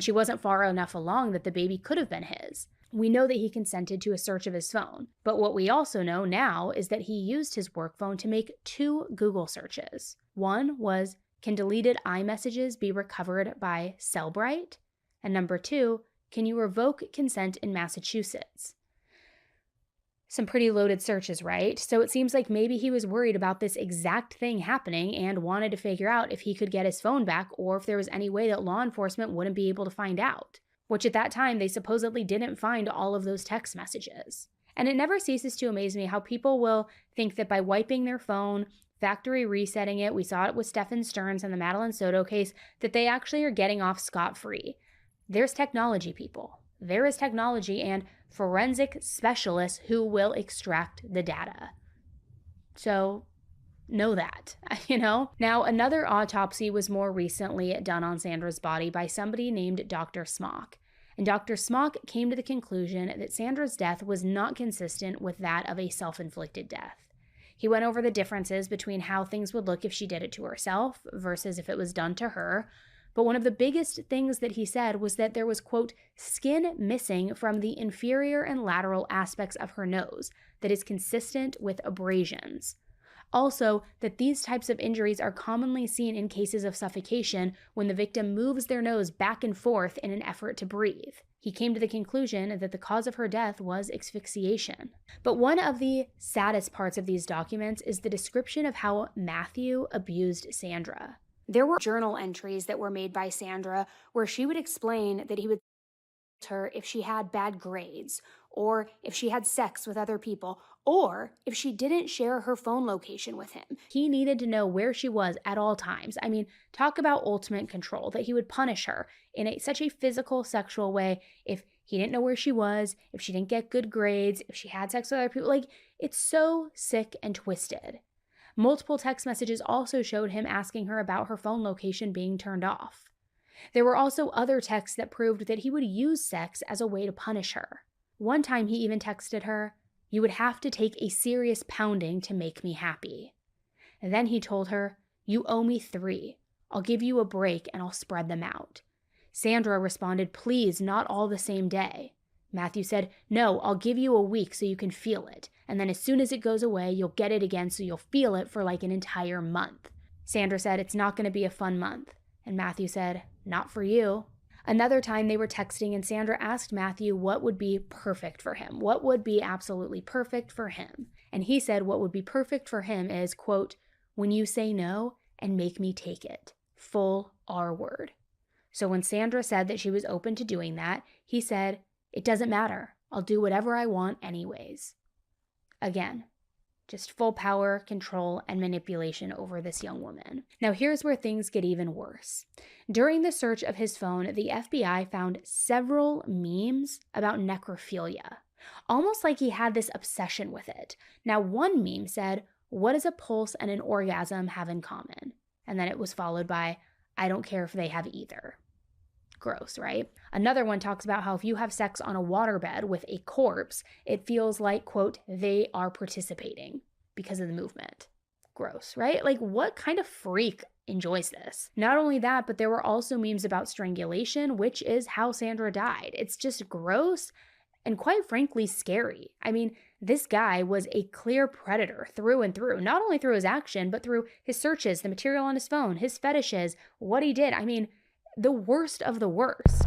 She wasn't far enough along that the baby could have been his. We know that he consented to a search of his phone, but what we also know now is that he used his work phone to make 2 Google searches. One was, can deleted iMessages be recovered by Cellbrite? And number 2, can you revoke consent in Massachusetts? Some pretty loaded searches, right? So it seems like maybe he was worried about this exact thing happening and wanted to figure out if he could get his phone back or if there was any way that law enforcement wouldn't be able to find out, which at that time they supposedly didn't find all of those text messages. And it never ceases to amaze me how people will think that by wiping their phone, factory resetting it, we saw it with Stephen Stearns and the Madeline Soto case, that they actually are getting off scot-free. There's technology, people. There is technology and forensic specialists who will extract the data. So know that, Now, another autopsy was more recently done on Sandra's body by somebody named Dr. Smock. And Dr. Smock came to the conclusion that Sandra's death was not consistent with that of a self-inflicted death. He went over the differences between how things would look if she did it to herself versus if it was done to her. But one of the biggest things that he said was that there was, quote, skin missing from the inferior and lateral aspects of her nose that is consistent with abrasions. Also, that these types of injuries are commonly seen in cases of suffocation when the victim moves their nose back and forth in an effort to breathe. He came to the conclusion that the cause of her death was asphyxiation. But one of the saddest parts of these documents is the description of how Matthew abused Sandra. There were journal entries that were made by Sandra where she would explain that he would tell her if she had bad grades, or if she had sex with other people, or if she didn't share her phone location with him. He needed to know where she was at all times. I mean, talk about ultimate control, that he would punish her in such a physical, sexual way if he didn't know where she was, if she didn't get good grades, if she had sex with other people. Like, it's so sick and twisted. Multiple text messages also showed him asking her about her phone location being turned off. There were also other texts that proved that he would use sex as a way to punish her. One time he even texted her, "You would have to take a serious pounding to make me happy." And then he told her, "You owe me 3. I'll give you a break and I'll spread them out." Sandra responded, "Please, not all the same day." Matthew said, "No, I'll give you a week so you can feel it. And then as soon as it goes away, you'll get it again so you'll feel it for like an entire month." Sandra said, "It's not going to be a fun month." And Matthew said, "Not for you." Another time they were texting and Sandra asked Matthew what would be perfect for him. What would be absolutely perfect for him? And he said what would be perfect for him is, quote, "when you say no and make me take it." Full R word. So when Sandra said that she was open to doing that, he said, "It doesn't matter. I'll do whatever I want anyways." Again, just full power, control, and manipulation over this young woman. Now here's where things get even worse. During the search of his phone, the FBI found several memes about necrophilia, almost like he had this obsession with it. Now one meme said, "What does a pulse and an orgasm have in common?" And then it was followed by, "I don't care if they have either." Gross, right? Another one talks about how if you have sex on a waterbed with a corpse, it feels like, quote, "they are participating because of the movement." Gross, right? Like, what kind of freak enjoys this? Not only that, but there were also memes about strangulation, which is how Sandra died. It's just gross and quite frankly scary. I mean, this guy was a clear predator through and through, not only through his action, but through his searches, the material on his phone, his fetishes, what he did. I mean, the worst of the worst.